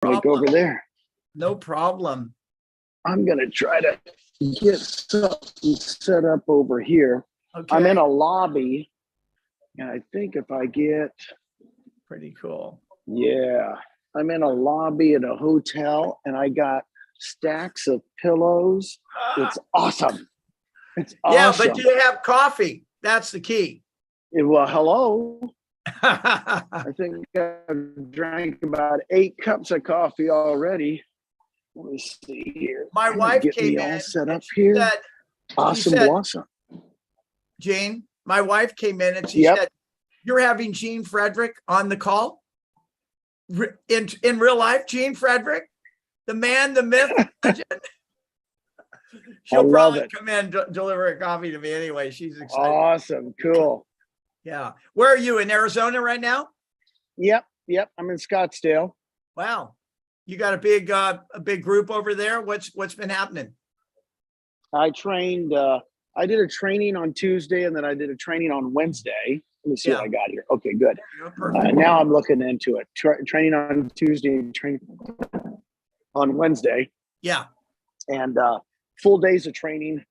like over there. No problem. I'm going to try to get something set up over here. Okay. I'm in a lobby, and I think if I get... Pretty cool. Yeah. I'm in a lobby at a hotel, and I got stacks of pillows. It's awesome. It's yeah, awesome. but do you have coffee? That's the key. Well, hello. I think I've drank about 8 cups of coffee already. Let me see here. My wife came all in set up here. Said, awesome blossom. Jane, my wife came in and she said, "You're having Gene Frederick on the call in real life, Gene Frederick, the man, the myth, legend." She'll probably come in deliver a coffee to me anyway. She's excited. Awesome, cool. Yeah. Where are you, in Arizona right now? Yep. I'm in Scottsdale. Wow. You got a big group over there. What's been happening? I trained. I did a training on Tuesday, and then I did a training on Wednesday. Let me see what I got here. Okay, good. Now I'm looking into it. Training on Tuesday, training on Wednesday. Yeah. And full days of training.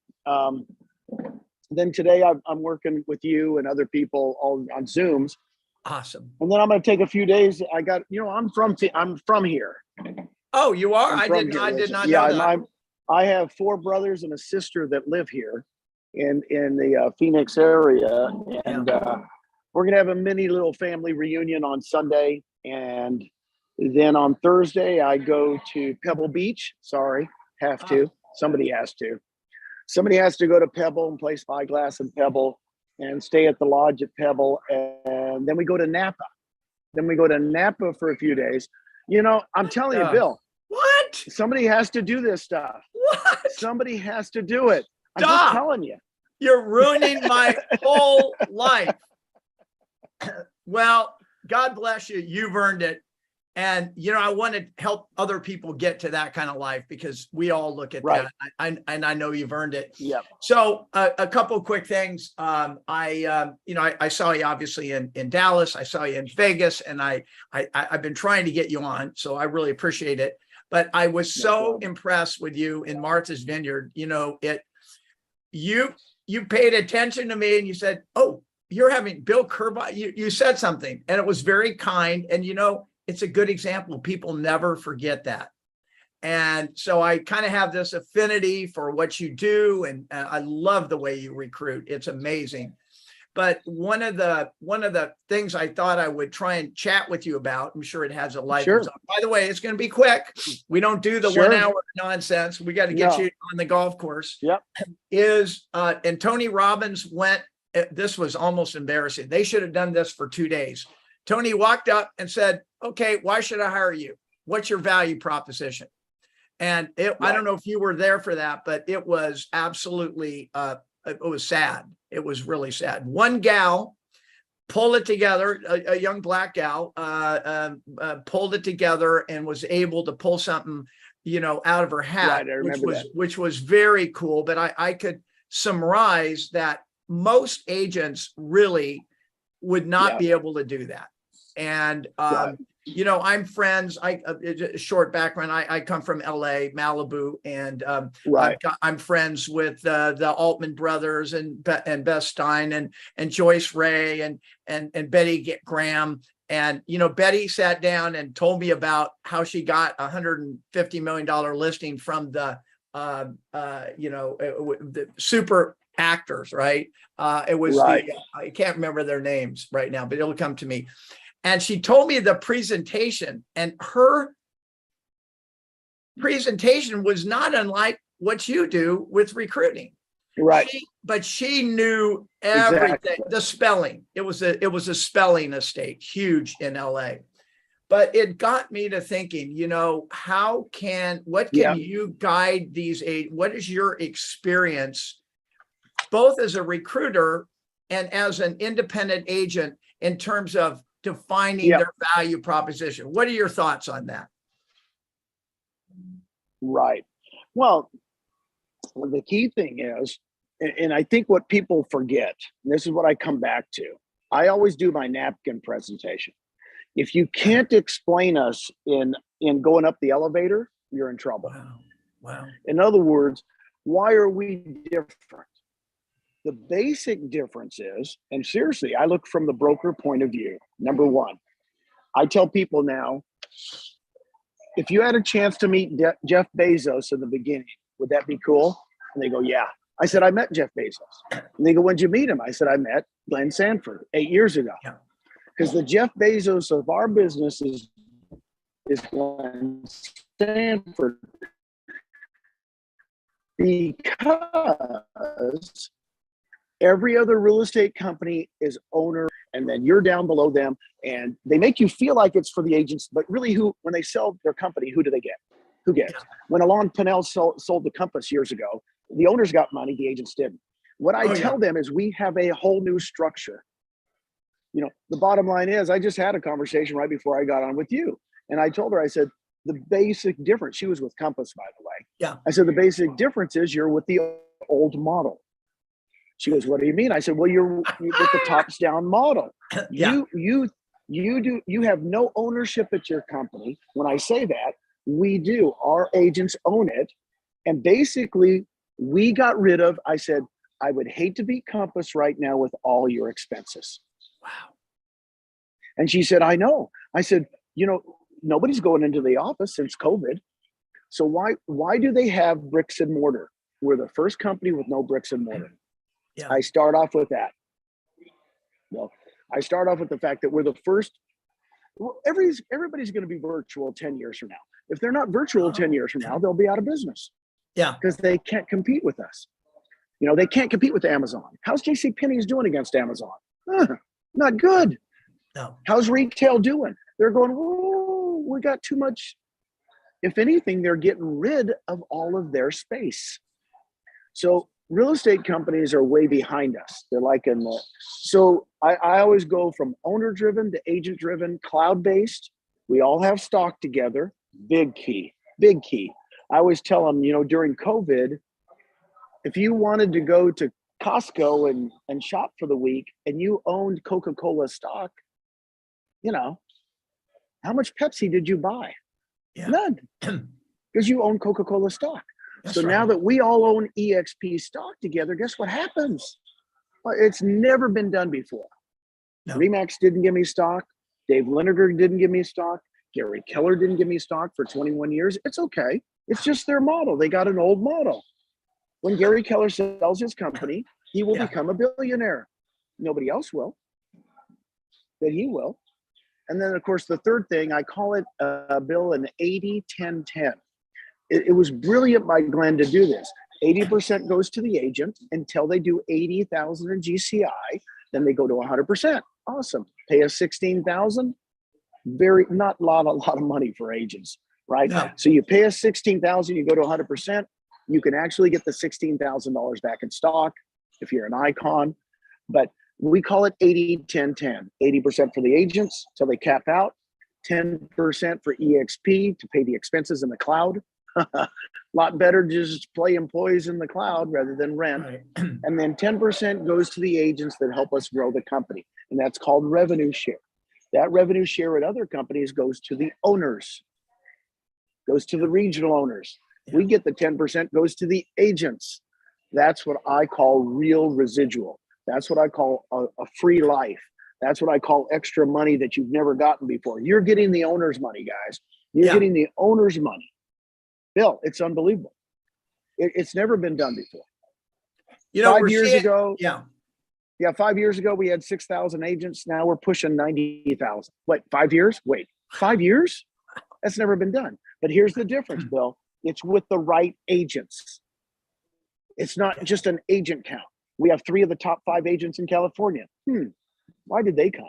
Then today I'm working with you and other people all on Zooms. Awesome. And then I'm going to take a few days. I got, I'm from here. Oh, you are? I did not know that. I have 4 brothers and a sister that live here in the Phoenix area. And we're going to have a mini little family reunion on Sunday. And then on Thursday, I go to Pebble Beach. Sorry, have to. Somebody has to. Somebody has to go to Pebble and play Spyglass in Pebble and stay at the lodge at Pebble. And then we go to Napa. Then we go to Napa for a few days. I'm telling you, Bill. What? Somebody has to do this stuff. What? Somebody has to do it. I'm just telling you. You're ruining my whole life. Well, God bless you. You've earned it. And, I want to help other people get to that kind of life because we all look at that. And I know you've earned it. Yep. So a couple of quick things. I saw you obviously in Dallas. I saw you in Vegas, and I've been trying to get you on. So I really appreciate it. But I was so impressed with you in Martha's Vineyard. You paid attention to me and you said, "Oh, you're having Bill Kerby." You said something, and it was very kind. And it's a good example. People never forget that. And so I kind of have this affinity for what you do. And I love the way you recruit. It's amazing. But one of the things I thought I would try and chat with you about, I'm sure it has a life. Sure. By the way, it's going to be quick. We don't do the 1 hour nonsense. We got to get you on the golf course. Yep. And Tony Robbins went, this was almost embarrassing. They should have done this for 2 days. Tony walked up and said, "Okay, why should I hire you? What's your value proposition?" And I don't know if you were there for that, but it was absolutely, it was sad. It was really sad. One gal pulled it together, a young black gal pulled it together and was able to pull something, out of her hat, which was very cool. But I could summarize that most agents really would not be able to do that. And, I'm friends. A short background. I come from LA, Malibu, and I'm friends with the Altman brothers and Beth Stein and Joyce Ray and Betty Graham. And, Betty sat down and told me about how she got $150 million listing from the super actors, right? It was I can't remember their names right now, but it'll come to me. And she told me the presentation, and her presentation was not unlike what you do with recruiting. Right. But she knew everything. Exactly. The spelling. It was a spelling estate, huge in LA. But it got me to thinking, what can you guide these what is your experience, both as a recruiter and as an independent agent, in terms of defining their value proposition? What are your thoughts on that? Right. Well, the key thing is, and I think what people forget, and this is what I come back to, I always do my napkin presentation. If you can't explain us in going up the elevator, you're in trouble. Wow. Wow. In other words, why are we different? The basic difference is, and seriously, I look from the broker point of view. Number one, I tell people now, if you had a chance to meet Jeff Bezos in the beginning, would that be cool? And they go, yeah. I said, I met Jeff Bezos. And they go, when'd you meet him? I said, I met Glenn Sanford 8 years ago. Yeah. Because the Jeff Bezos of our business is Glenn Sanford. Because every other real estate company is owner, and then you're down below them, and they make you feel like it's for the agents, but really when they sell their company, who do they get? Who gets? When Alon Pinnell sold the Compass years ago, the owners got money, the agents didn't. What I tell them is we have a whole new structure. You know, the bottom line is, I just had a conversation right before I got on with you. And I told her, I said, the basic difference, she was with Compass, by the way. Yeah. I said, the basic difference is you're with the old model. She goes, what do you mean? I said, well, you're with the tops down model. Yeah. You have no ownership at your company. When I say that, we do. Our agents own it. And basically, we got rid of, I said, I would hate to be Compass right now with all your expenses. Wow. And she said, I know. I said, you know, nobody's going into the office since COVID. So why do they have bricks and mortar? We're the first company with no bricks and mortar. Yeah. I start off with that. Well, I start off with the fact that we're the first. Well, everybody's going to be virtual 10 years from now. If they're not virtual 10 years from now, they'll be out of business. Yeah. Because they can't compete with us. You know, they can't compete with Amazon. How's JCPenney's doing against Amazon? Not good. No. How's retail doing? They're going, whoa, we got too much. If anything, they're getting rid of all of their space. So real estate companies are way behind us. They're like in the, so I always go from owner driven to agent driven, cloud based. We all have stock together. Big key, big key. I always tell them, you know, during COVID, if you wanted to go to Costco and shop for the week and you owned Coca-Cola stock, you know, how much Pepsi did you buy? Yeah. None, because you own Coca-Cola stock. That's So right. now that we all own EXP stock together, guess what happens? Well, it's never been done before. No. Remax didn't give me stock. Dave Lineker didn't give me stock. Gary Keller didn't give me stock for 21 years. It's okay. It's just their model. They got an old model. When Gary Keller sells his company, he will become a billionaire. Nobody else will, but he will. And then, of course, the third thing, I call it, Bill, an 80-10-10. It was brilliant by Glenn to do this. 80% goes to the agent until they do 80,000 in GCI. Then they go to 100%. Awesome. Pay us 16,000. Not a lot of money for agents, right? No. So you pay us 16,000, you go to 100%. You can actually get the $16,000 back in stock if you're an icon. But we call it 80-10-10. 80% for the agents till they cap out. 10% for EXP to pay the expenses in the cloud. A lot better to just play employees in the cloud rather than rent. Right. And then 10% goes to the agents that help us grow the company. And that's called revenue share. That revenue share at other companies goes to the owners, goes to the regional owners. Yeah. We get the 10% goes to the agents. That's what I call real residual. That's what I call a free life. That's what I call extra money that you've never gotten before. You're getting the owner's money, guys. You're getting the owner's money. Bill, it's unbelievable. It's never been done before. You know, 5 years ago, yeah. 5 years ago, we had 6,000 agents. Now we're pushing 90,000. Wait, 5 years? Wait, 5 years? That's never been done. But here's the difference, Bill. It's with the right agents. It's not just an agent count. We have 3 of the top 5 agents in California. Why did they come?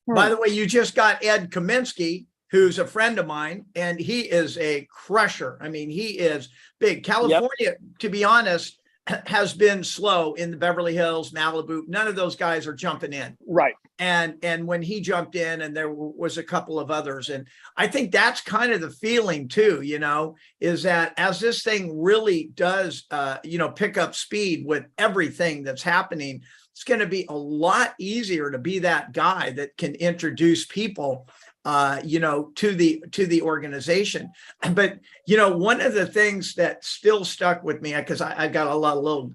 By the way, you just got Ed Kaminsky, who's a friend of mine, and he is a crusher. I mean, he is big. California, to be honest, has been slow in the Beverly Hills, Malibu. None of those guys are jumping in. Right. And when he jumped in, and there was a couple of others. And I think that's kind of the feeling too, you know, is that as this thing really does, you know, pick up speed with everything that's happening, it's going to be a lot easier to be that guy that can introduce people, to the organization. But, one of the things that still stuck with me, because I got a lot of little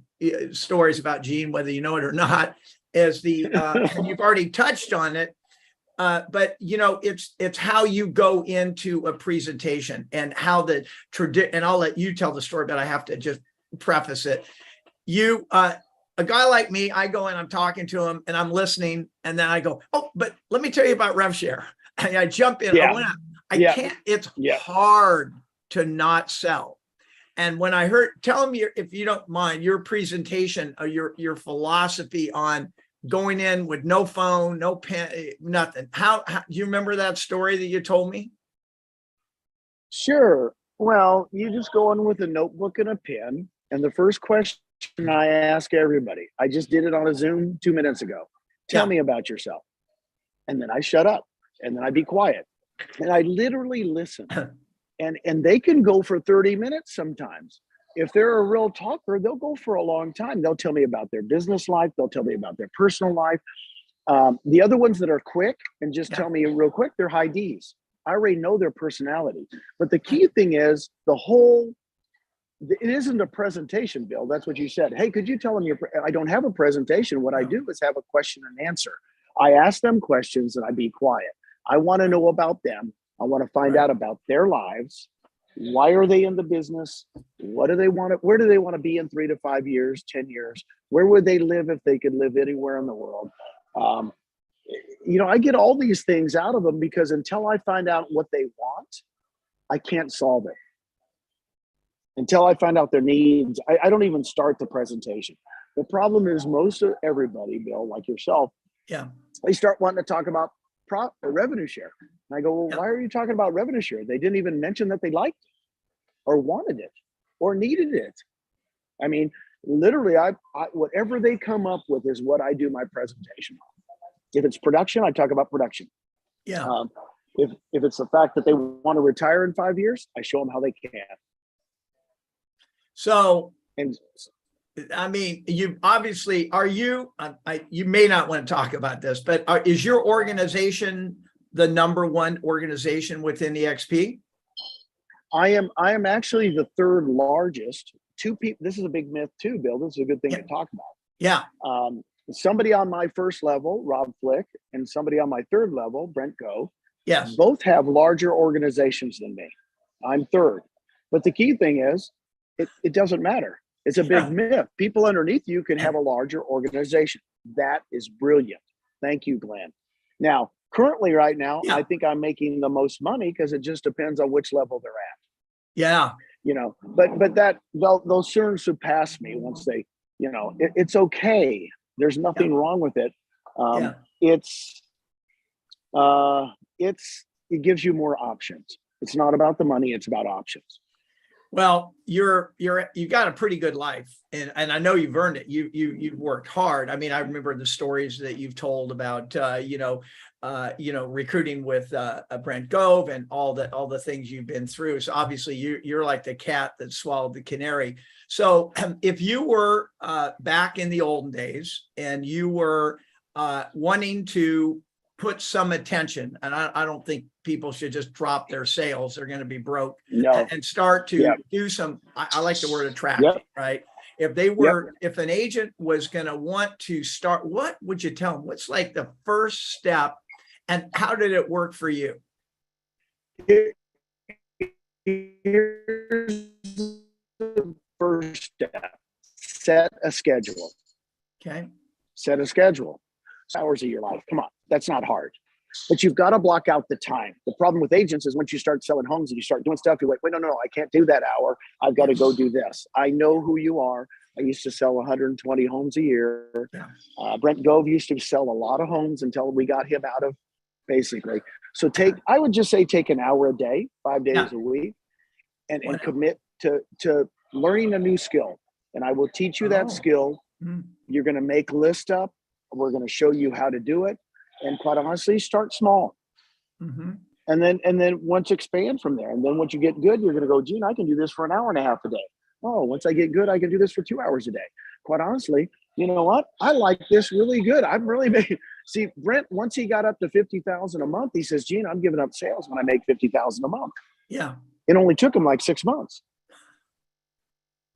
stories about Gene, whether you know it or not, is and you've already touched on it. But it's how you go into a presentation and how and I'll let you tell the story, but I have to just preface it. A guy like me, I go in, I'm talking to him and I'm listening, and then I go, oh, but let me tell you about RevShare. I jump in. Yeah. I can't. It's hard to not sell. And when I tell him if you don't mind, your presentation or your philosophy on going in with no phone, no pen, nothing. How do you remember that story that you told me? Sure. Well, you just go in with a notebook and a pen. And the first question I ask everybody, I just did it on a Zoom 2 minutes ago. Tell me about yourself. And then I shut up and then I be quiet. And I literally listen. And they can go for 30 minutes sometimes. If they're a real talker, they'll go for a long time. They'll tell me about their business life. They'll tell me about their personal life. The other ones that are quick and just tell me real quick, they're high Ds. I already know their personality. But the key thing is it isn't a presentation, Bill. That's what you said. Hey, could you tell them I don't have a presentation. What I do is have a question and answer. I ask them questions and I be quiet. I want to know about them. I want to find out about their lives. Why are they in the business? What do they want to, where do they want to be in 3 to 5 years, 10 years? Where would they live if they could live anywhere in the world? I get all these things out of them because until I find out what they want, I can't solve it. Until I find out their needs, I don't even start the presentation. The problem is most of everybody, Bill, like yourself, they start wanting to talk about revenue share. And I go, well, why are you talking about revenue share? They didn't even mention that they liked it or wanted it or needed it. I mean, literally, I whatever they come up with is what I do my presentation on. If it's production, I talk about production. If it's the fact that they want to retire in 5 years, I show them how they can. So, I mean, you obviously, you may not want to talk about this, but is your organization the number one organization within the XP? I am actually the third largest. Two people. This is a big myth too, Bill. This is a good thing to talk about. Somebody on my first level, Rob Flick, and somebody on my third level, Brent Gove. Both have larger organizations than me. I'm third. But the key thing is, it doesn't matter. It's a big myth. People underneath you can have a larger organization. That is brilliant. Thank you, Glenn. Now, currently right now, I think I'm making the most money because it just depends on which level they're at. But that they'll soon surpass me once they, it's okay. There's nothing wrong with it. It gives you more options. It's not about the money, it's about options. Well, you've got a pretty good life, and I know you've earned it. You've worked hard. I mean, I remember the stories that you've told about recruiting with Brent Gove and all the things you've been through. So obviously you're like the cat that swallowed the canary. So if you were back in the olden days and you were wanting to put some attention, and I don't think people should just drop their sales. They're going to be broke. And start to do some, I like the word attracting, right? If they were, if an agent was going to want to start, what would you tell them? What's like the first step, and how did it work for you? Here's the first step. Set a schedule. Okay. Set a schedule. Hours of your life. Come on. That's not hard. But you've got to block out the time. The problem with agents is once you start selling homes and you start doing stuff, you're like, wait, no, I can't do that hour. I've got to go do this. I know who you are. I used to sell 120 homes a year. Brent Gove used to sell a lot of homes until we got him out of, basically. So I would just say take an hour a day, 5 days a week, and commit to learning a new skill. And I will teach you that skill. You're going to make list up. We're going to show you how to do it. And quite honestly, start small. And then once expand from there. And then once you get good, you're going to go, Gene, I can do this for an hour and a half a day. Oh, once I get good, I can do this for 2 hours a day. Quite honestly, you know what? I like this really good. I'm really making, see, Brent, once he got up to 50,000 a month, he says, Gene, I'm giving up sales when I make 50,000 a month. Yeah. It only took him like 6 months.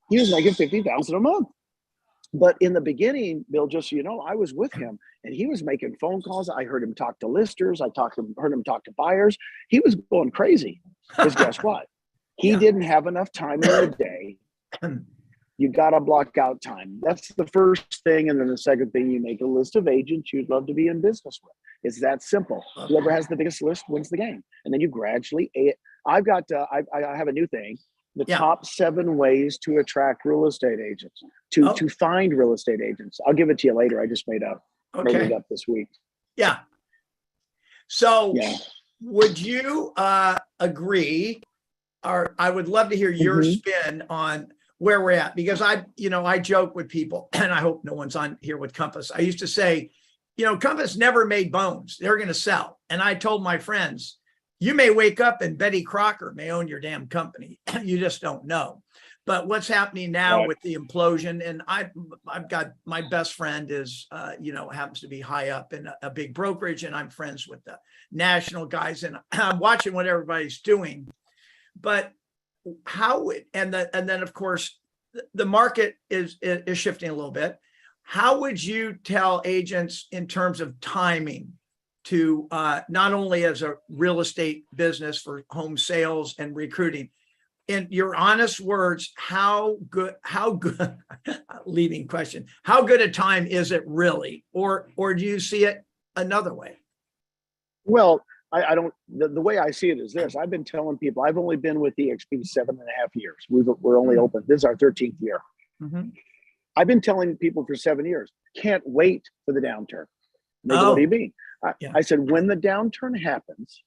He was making 50,000 a month. But in the beginning, Bill, just so you know, I was with him and he was making phone calls. I heard him talk to listers. Heard him talk to buyers. He was going crazy. Because guess what? He didn't have enough time in the day. You got to block out time. That's the first thing. And then the second thing, you make a list of agents you'd love to be in business with. It's that simple. Whoever has the biggest list wins the game. And then you gradually, I have a new thing. The top 7 ways to attract real estate agents, to find real estate agents. I'll give it to you later. I just made it up this week. Yeah. So would you agree, or I would love to hear your spin on where we're at, because I joke with people, and I hope no one's on here with Compass. I used to say, Compass never made bones. They're going to sell. And I told my friends, you may wake up and Betty Crocker may own your damn company. You just don't know. But what's happening now with the implosion, and I've got my best friend is, happens to be high up in a big brokerage, and I'm friends with the national guys, and I'm watching what everybody's doing. But and then of course the market is shifting a little bit. How would you tell agents in terms of timing to not only as a real estate business for home sales and recruiting, in your honest words, how good leading question, how good a time is it really, or do you see it another way? Well, I don't, the way I see it is this. I've been telling people, I've only been with EXP 7.5 years. We're only open. This is our 13th year. I've been telling people for 7 years, can't wait for the downturn. What do you mean? I said, when the downturn happens,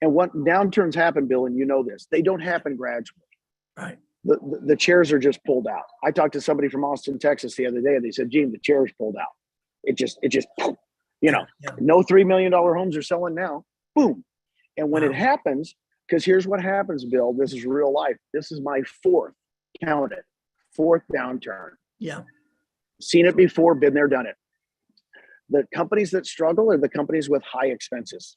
and what downturns happen, Bill, and you know this, they don't happen gradually. Right. The chairs are just pulled out. I talked to somebody from Austin, Texas the other day, and they said, Gene, the chair's pulled out. It just, no $3 million homes are selling now. Boom. And when it happens, because here's what happens, Bill, this is real life. This is my fourth downturn. Yeah. Seen it before, been there, done it. The companies that struggle are the companies with high expenses.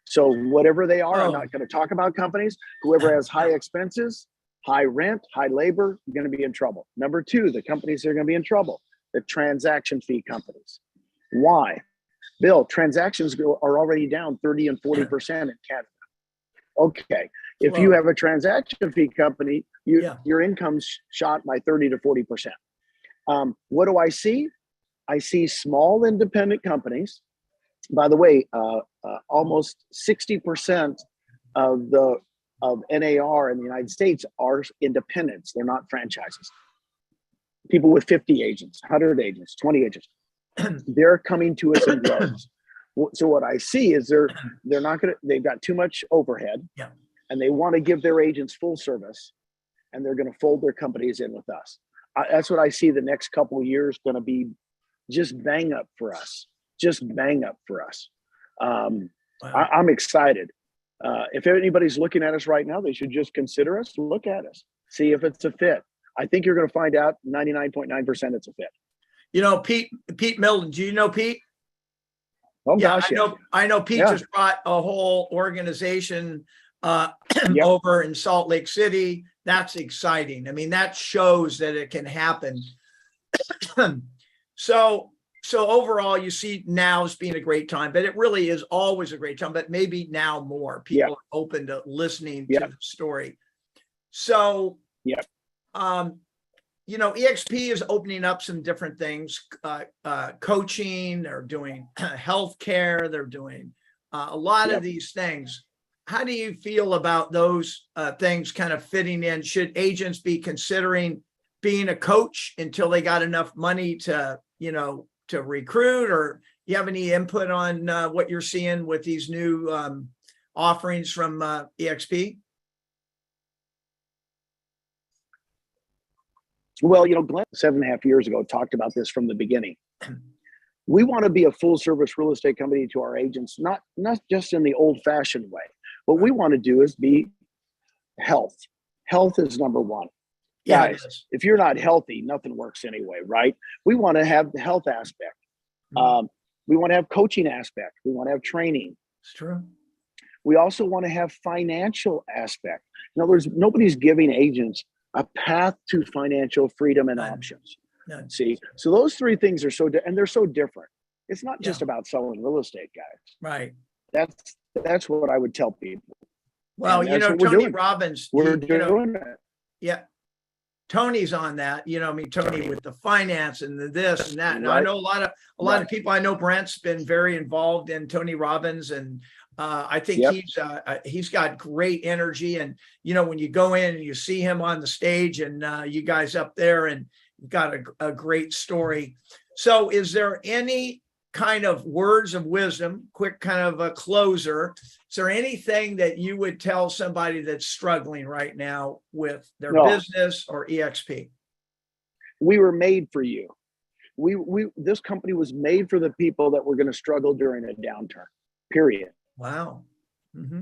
So whatever they are, I'm not going to talk about companies. Whoever has high expenses, high rent, high labor, you're going to be in trouble. Number 2, the companies that are going to be in trouble, the transaction fee companies. Why? Bill, transactions are already down 30 and 40% in Canada. Okay. If you have a transaction fee company, your income's shot by 30 to 40%. What do I see? I see small independent companies. By the way, almost 60% of NAR in the United States are independents. They're not franchises. People with 50 agents, 100 agents, 20 agents. They're coming to us in droves. So what I see is they're not going to, they've got too much overhead, and they want to give their agents full service, and they're going to fold their companies in with us. That's what I see the next couple of years going to be. Just bang up for us. I'm excited. If anybody's looking at us right now, they should just consider us, look at us, see if it's a fit. I think you're going to find out 99.9% it's a fit. Pete Milton, do you know Pete? Oh gosh, I know Pete just brought a whole organization over in Salt Lake City. That's exciting. I mean, that shows that it can happen. So overall, you see now as being a great time, but it really is always a great time, but maybe now more people are open to listening to the story. So, EXP is opening up some different things, coaching, they're doing healthcare, they're doing a lot of these things. How do you feel about those things kind of fitting in? Should agents be considering being a coach until they got enough money to recruit, or you have any input on what you're seeing with these new offerings from EXP? Well, Glenn 7.5 years ago talked about this from the beginning. We want to be a full service real estate company to our agents, not just in the old fashioned way. What we want to do is be health. Health is number one. Yeah, it Guys, is. if you're not healthy, nothing works anyway, right? We want to have the health aspect. Mhm. We want to have coaching aspect. We want to have training. It's true. We also want to have financial aspect. In other words, nobody's giving agents a path to financial freedom and None. options. None. See, so those three things are and they're so different. It's not Yeah. just about selling real estate, guys. Right. That's what I would tell people. Well, And you that's know, what we're Tony doing. Robbins, We're you know, doing it. yeah, Tony's on that, you know, I mean, Tony with the finance and the this and that. Now I Right. know a lot of people. I know Brent's been very involved in Tony Robbins, and I think Yep. he's got great energy. And you know, when you go in and you see him on the stage, and you guys up there, and you've got a great story. So, is there any kind of words of wisdom, quick kind of a closer? Is there anything that you would tell somebody that's struggling right now with their No. business or EXP? We were made for you. This company was made for the people that were going to struggle during a downturn. Period. Wow. Mm-hmm.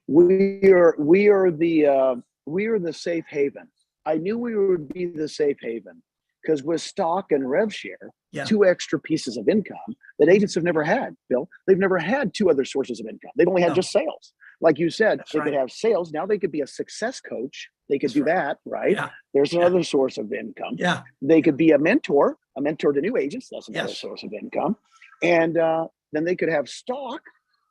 We are the safe haven. I knew we would be the safe haven because with stock and rev share, Yeah. 2 extra pieces of income that agents have never had, Bill. They've never had 2 other sources of income. They've only had No. just sales. Like you said, That's they right. could have sales. Now they could be a success coach. They could That's do right. that, right? Yeah. There's Yeah. another source of income. Yeah. They could be a mentor to new agents. That's another Yes. source of income. And then they could have stock.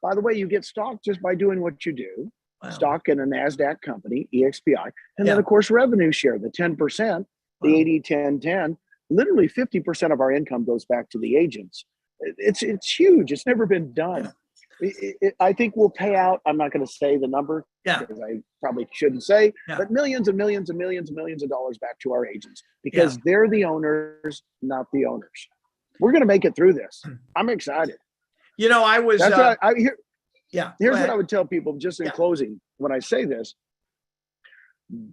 By the way, you get stock just by doing what you do. Wow. Stock in a NASDAQ company, EXPI. And Yeah. then, of course, revenue share, the 10%, Wow. the 80-10-10. Literally 50% of our income goes back to the agents. It's huge. It's never been done. Yeah. I think we'll pay out. I'm not going to say the number Yeah. because I probably shouldn't say, Yeah. but millions and millions and millions and millions of dollars back to our agents because they're the owners, not the owners. We're going to make it through this. I'm excited. You know, I was. That's what I hear. Yeah. Here's what I would tell people just in closing when I say this.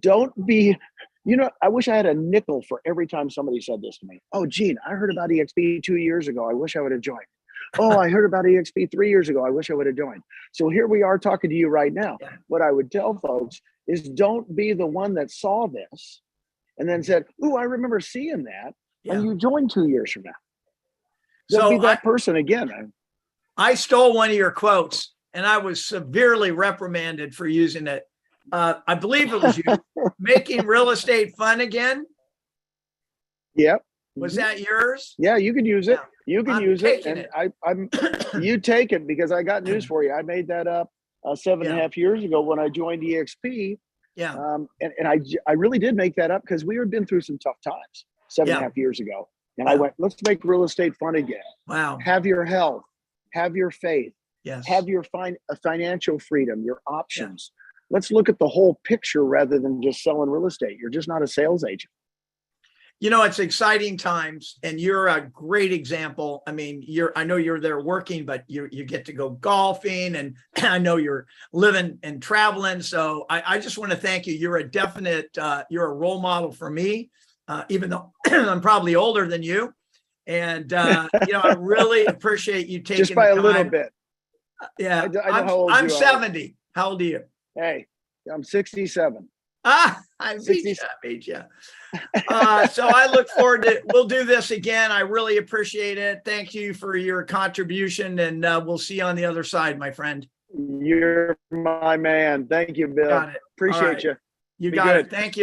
Don't be, I wish I had a nickel for every time somebody said this to me. Oh, Gene, I heard about EXP 2 years ago. I wish I would have joined. Oh, I heard about EXP 3 years ago. I wish I would have joined. So here we are talking to you right now. Yeah. What I would tell folks is don't be the one that saw this and then said, "Ooh, I remember seeing that." Yeah. And you joined 2 years from now. So Don't be that person again. I stole one of your quotes and I was severely reprimanded for using it. I believe it was you. Making real estate fun again. Yep. Was that yours? Yeah, you can use it. Yeah. You can I'm use it. taking And it. you take it because I got news for you. I made that up 7.5 years ago when I joined EXP. Yeah. And I really did make that up because we had been through some tough times 7.5 years ago. And I went, let's make real estate fun again. Wow. Have your health, have your faith, Yes. have your financial freedom, your options. Let's look at the whole picture rather than just selling real estate. You're just not a sales agent. You know, it's exciting times and you're a great example. I mean, I know you're there working, but you get to go golfing and I know you're living and traveling. So I just want to thank you. You're a definite, you're a role model for me, even though I'm probably older than you. And, I really appreciate you taking just by the a little time. bit. Yeah. I know how old I'm you are. 70. How old are you? Hey, I'm 67. I beat you. So I look forward to, we'll do this again. I really appreciate it. Thank you for your contribution and we'll see you on the other side, my friend. You're my man. Thank you, Bill. Got it. Appreciate All right. you. You Be got good. it. Thank you.